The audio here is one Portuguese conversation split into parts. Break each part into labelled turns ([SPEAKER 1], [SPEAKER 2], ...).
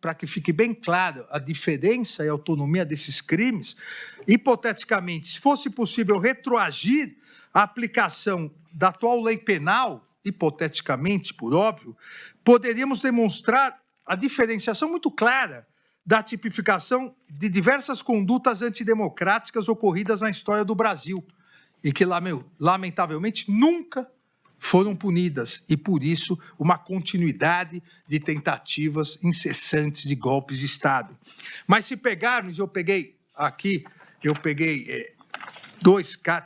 [SPEAKER 1] para que fique bem claro a diferença e a autonomia desses crimes, hipoteticamente, se fosse possível retroagir a aplicação da atual lei penal, hipoteticamente, por óbvio, poderíamos demonstrar a diferenciação muito clara da tipificação de diversas condutas antidemocráticas ocorridas na história do Brasil e que, lamentavelmente, nunca foram punidas, e, por isso, uma continuidade de tentativas incessantes de golpes de Estado. Mas se pegarmos, eu peguei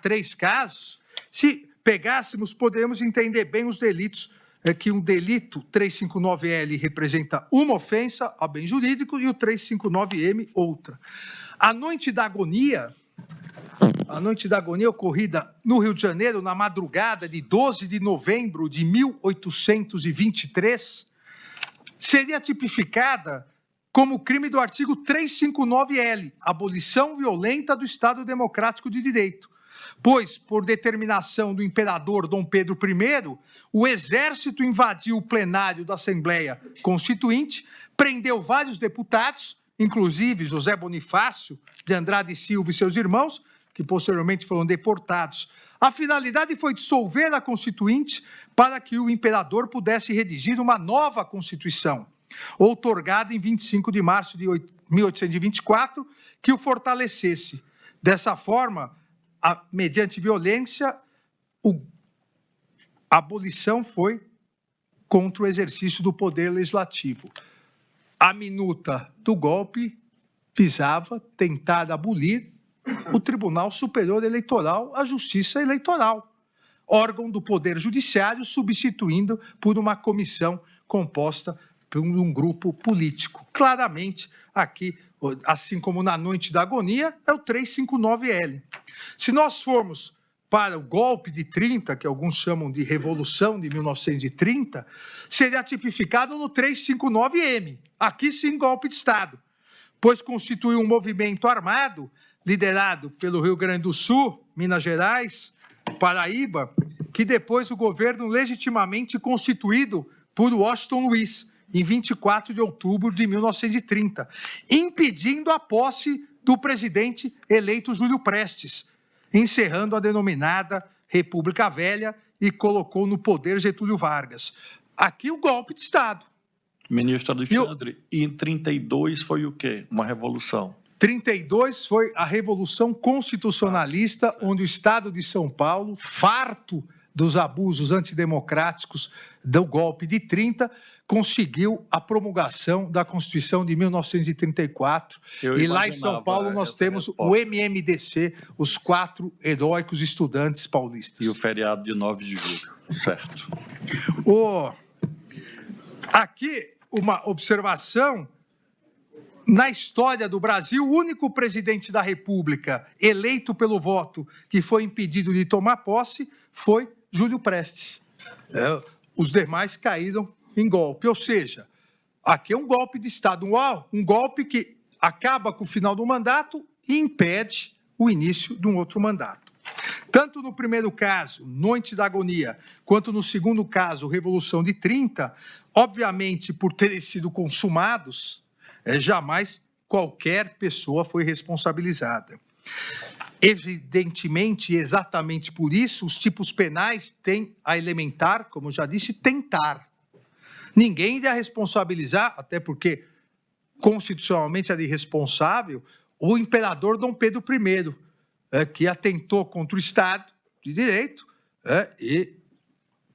[SPEAKER 1] três casos, se pegássemos, poderíamos entender bem os delitos, que um delito 359L representa uma ofensa ao bem jurídico e o 359M outra. A noite da agonia ocorrida no Rio de Janeiro, na madrugada de 12 de novembro de 1823, seria tipificada como crime do artigo 359L, abolição violenta do Estado Democrático de Direito, pois, por determinação do imperador Dom Pedro I, o exército invadiu o plenário da Assembleia Constituinte, prendeu vários deputados, inclusive José Bonifácio de Andrade Silva e seus irmãos, que posteriormente foram deportados. A finalidade foi dissolver a Constituinte para que o imperador pudesse redigir uma nova Constituição, outorgada em 25 de março de 1824, que o fortalecesse. Dessa forma, mediante violência, a abolição foi contra o exercício do poder legislativo. A minuta do golpe visava tentar abolir o Tribunal Superior Eleitoral, a Justiça Eleitoral, órgão do Poder Judiciário, substituindo por uma comissão composta por um grupo político. Claramente, aqui, assim como na noite da agonia, é o 359L. Se nós formos para o golpe de 30, que alguns chamam de Revolução de 1930, seria tipificado no 359M, aqui sim golpe de Estado, pois constituiu um movimento armado liderado pelo Rio Grande do Sul, Minas Gerais, Paraíba, que depois o governo legitimamente constituído por Washington Luiz, em 24 de outubro de 1930, impedindo a posse do presidente eleito Júlio Prestes, encerrando a denominada República Velha e colocou no poder Getúlio Vargas. Aqui o golpe de Estado.
[SPEAKER 2] Ministro Alexandre, e em 32 foi o quê? Uma revolução.
[SPEAKER 1] 32 foi a Revolução Constitucionalista, onde o Estado de São Paulo, farto dos abusos antidemocráticos do golpe de 30, conseguiu a promulgação da Constituição de 1934. E lá em São Paulo nós temos o MMDC, os 4 heróicos estudantes paulistas.
[SPEAKER 2] E o feriado de 9 de julho, certo.
[SPEAKER 1] Aqui, uma observação. Na história do Brasil, o único presidente da República eleito pelo voto que foi impedido de tomar posse foi Júlio Prestes. Os demais caíram em golpe. Ou seja, aqui é um golpe de Estado, um golpe que acaba com o final do mandato e impede o início de um outro mandato. Tanto no primeiro caso, Noite da Agonia, quanto no segundo caso, Revolução de 30, obviamente, por terem sido consumados, jamais qualquer pessoa foi responsabilizada. Evidentemente, exatamente por isso, os tipos penais têm a elementar, como já disse, tentar. Ninguém irá responsabilizar, até porque constitucionalmente era irresponsável, o imperador Dom Pedro I, que atentou contra o Estado de Direito e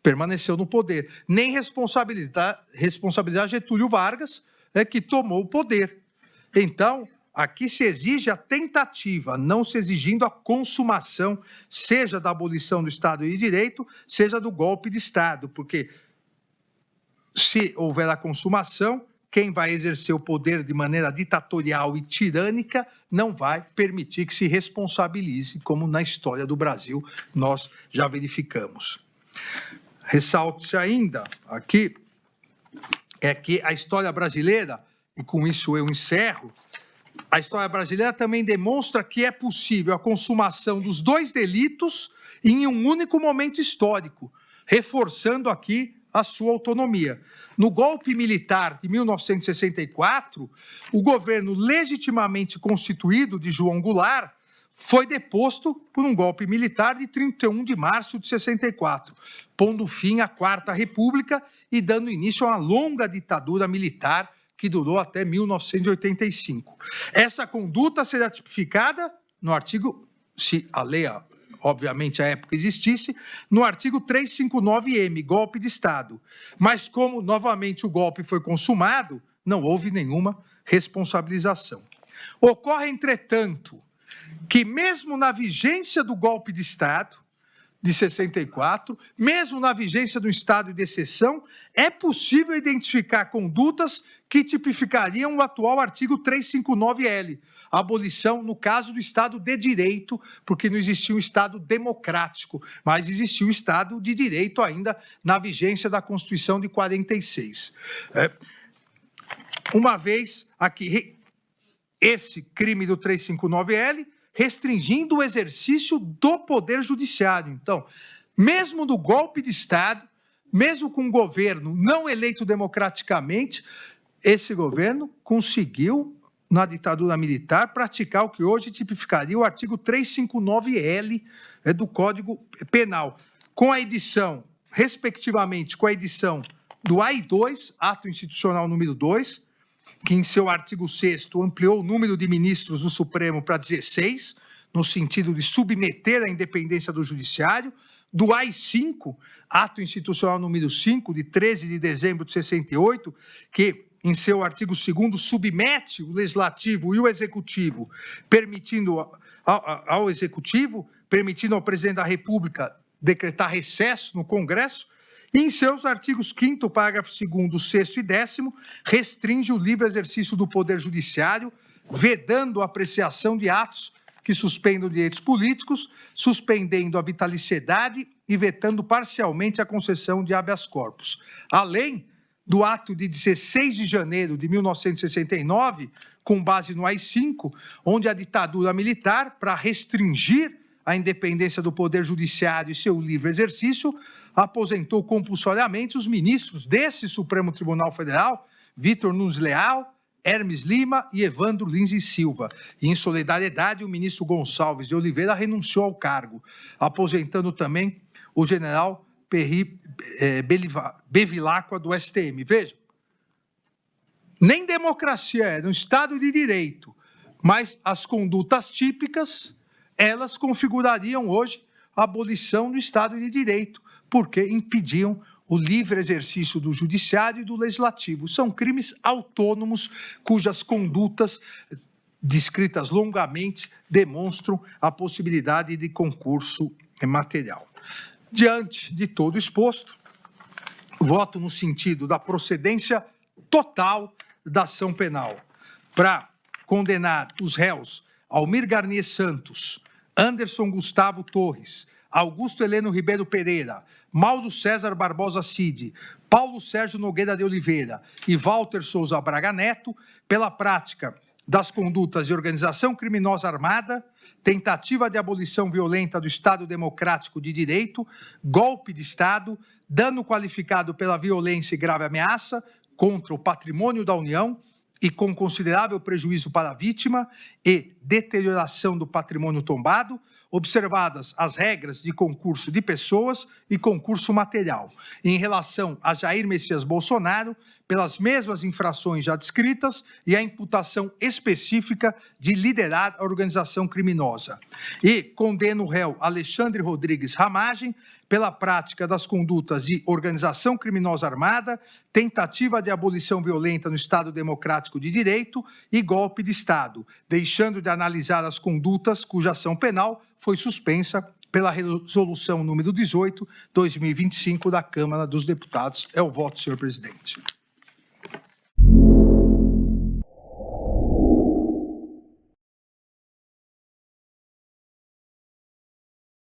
[SPEAKER 1] permaneceu no poder. Nem responsabilizar Getúlio Vargas, que tomou o poder. Então, aqui se exige a tentativa, não se exigindo a consumação, seja da abolição do Estado de Direito, seja do golpe de Estado, porque se houver a consumação, quem vai exercer o poder de maneira ditatorial e tirânica não vai permitir que se responsabilize, como na história do Brasil nós já verificamos. Ressalte-se ainda aqui que a história brasileira, e com isso eu encerro, a história brasileira também demonstra que é possível a consumação dos 2 delitos em um único momento histórico, reforçando aqui a sua autonomia. No golpe militar de 1964, o governo legitimamente constituído de João Goulart foi deposto por um golpe militar de 31 de março de 64, pondo fim à Quarta República e dando início a uma longa ditadura militar que durou até 1985. Essa conduta será tipificada no artigo, se a lei, obviamente, à época existisse, no artigo 359-M, golpe de Estado. Mas como, novamente, o golpe foi consumado, não houve nenhuma responsabilização. Ocorre, entretanto, que mesmo na vigência do golpe de Estado, de 64, mesmo na vigência do estado de exceção, é possível identificar condutas que tipificariam o atual artigo 359-L, a abolição, no caso do Estado de Direito, porque não existia um Estado democrático, mas existia um Estado de Direito ainda na vigência da Constituição de 46. Uma vez aqui, esse crime do 359-L, restringindo o exercício do Poder Judiciário. Então, mesmo no golpe de Estado, mesmo com um governo não eleito democraticamente, esse governo conseguiu, na ditadura militar, praticar o que hoje tipificaria o artigo 359-L do Código Penal, com a edição, respectivamente, com a edição do AI-2, Ato Institucional número 2, que em seu artigo 6º ampliou o número de ministros do Supremo para 16, no sentido de submeter a independência do Judiciário, do AI-5, Ato Institucional número 5, de 13 de dezembro de 68, que em seu artigo 2º submete o Legislativo e o Executivo, permitindo ao Executivo, permitindo ao Presidente da República decretar recesso no Congresso, e em seus artigos 5º, parágrafo 2º, 6º e 10º, restringe o livre exercício do Poder Judiciário, vedando a apreciação de atos que suspendam direitos políticos, suspendendo a vitaliciedade e vetando parcialmente a concessão de habeas corpus. Além do ato de 16 de janeiro de 1969, com base no AI-5, onde a ditadura militar, para restringir a independência do Poder Judiciário e seu livre exercício, aposentou compulsoriamente os ministros desse Supremo Tribunal Federal, Vitor Nunes Leal, Hermes Lima e Evandro Lins e Silva. E, em solidariedade, o ministro Gonçalves de Oliveira renunciou ao cargo, aposentando também o general Perry Bevilacqua do STM. Vejam, nem democracia era um Estado de Direito, mas as condutas típicas, elas configurariam hoje a abolição do Estado de Direito, porque impediam o livre exercício do Judiciário e do Legislativo. São crimes autônomos cujas condutas, descritas longamente, demonstram a possibilidade de concurso material. Diante de todo exposto, voto no sentido da procedência total da ação penal para condenar os réus Almir Garnier Santos, Anderson Gustavo Torres, Augusto Heleno Ribeiro Pereira, Mauro César Barbosa Cid, Paulo Sérgio Nogueira de Oliveira e Walter Souza Braga Neto pela prática das condutas de organização criminosa armada, tentativa de abolição violenta do Estado Democrático de Direito, golpe de Estado, dano qualificado pela violência e grave ameaça contra o patrimônio da União e com considerável prejuízo para a vítima e deterioração do patrimônio tombado, observadas as regras de concurso de pessoas e concurso material. Em relação a Jair Messias Bolsonaro, pelas mesmas infrações já descritas e a imputação específica de liderar a organização criminosa. E condena o réu Alexandre Rodrigues Ramagem pela prática das condutas de organização criminosa armada, tentativa de abolição violenta no Estado Democrático de Direito e golpe de Estado, deixando de analisar as condutas cuja ação penal foi suspensa pela resolução número 18, 2025 da Câmara dos Deputados. É o voto, senhor presidente.